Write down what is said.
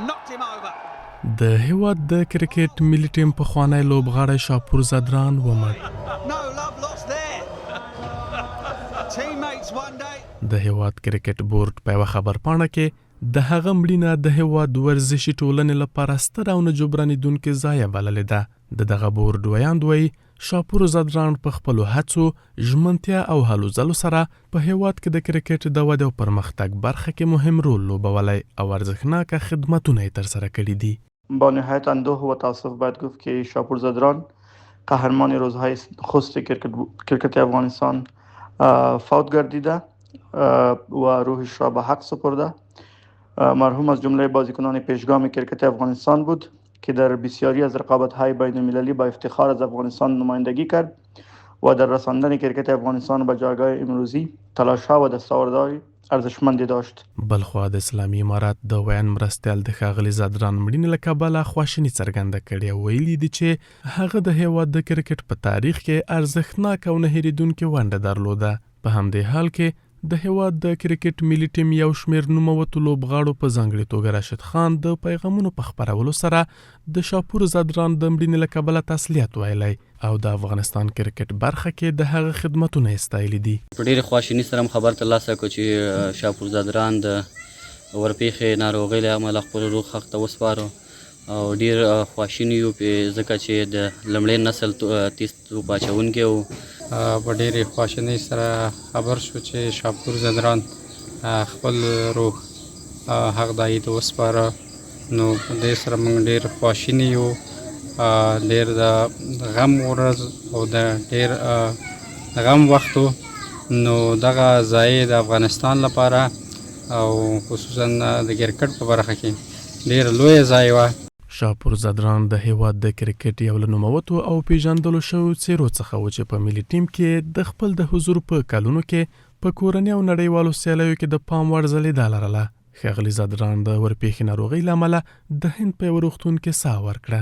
knocked him over. د هیواد د کرکټ ملي ټیم پخوانی لوبغاړی شاپور زدران ومړ. No love lost there. Teammates one day. د هیواد کرکټ بورډ په یوه خبرپاڼه کې د هغه مړینه د هیواد ورزشي ټولنې لپاره ستره او نه جبرانېدونکې ضایعه بللې ده. د دغه بورډ ویاند وایي شاپور زدران په خپلو هڅو، ژمنتیا او هلو ځلو سره په هیواد کې د کرکټ د ودې او پرمختګ برخه کې مهم رول لوبولی او ارزښتناکه خدمتونه یې ترسره کړي دي. با نهایت اندوه و تأسف باید گفت که شاپور زدران قهرمان روزهای خست کرکت افغانستان فوت گردیده و روحش را به حق سپرده. مرحوم از جمله بازیکنان پیشگام کرکت افغانستان بود که در بسیاری از رقابت‌های بین‌المللی با افتخار از افغانستان نمایندگی کرد و در رساندن کرکت افغانستان به جایگاه امروزی تلاش‌ها و دستاوردهای ارزشمندی داشت. بلخوا د اسلامي امارات د ویان مرستیال د ښاغلي زدران مړینې له کبله خواشیني څرګنده کړې او ویلي دي چې هغه د هیواد د کرکټ په تاریخ کې ارزښتناکه او نه هېرېدونکې ونډه درلوده. په همدې حال کې د هیواد د کرکټ ملي ټیم یو شمېر نوموتو لوبغاړو په ځانګړې توګه راشد خان د پیغامونو په خپرولو سره د شاپور زدران د مړینې له کبله تسلیت ویلی او د افغانستان کرکټ برخه کې د هغه خدمتونه یې ستایلي دي. په ډېرې خواشیني سره خبر ترلاسه کړو چې شاپور زدران د ورپېښې ناروغۍ له امله خپل روغ خښ ته وسپارو او ډېر خواشیني یو ځکه چې د لومړي نسل تیز توپ اچوونکی و. په ډېرې خواشینۍ سره خبر شو چې شاپور زدران خپل روح حق دایي ته وسپاره. نو په دې سره موږ ډېر خواشیني یو، ډېر د غم ورځ او د ډېر غم وخت و. نو دغه ضایع د افغانستان لپاره او خصوصا د کرکټ په برخه کې ډېر لویه ضایع وه. شاپور زدران د هیواد د کرکټ یو له نوموتو او پیژندلو شویو څیرو څخه و چې په ملي ټیم کې د خپل د حضور په کلونو کې په کورني او نړیوالو سیالیو کې د پام وړ ځلېدا لرله. ښاغلي زدران د ورپېښې ناروغۍ له امله د هند په یوه روغتون کې ساه ورکړه.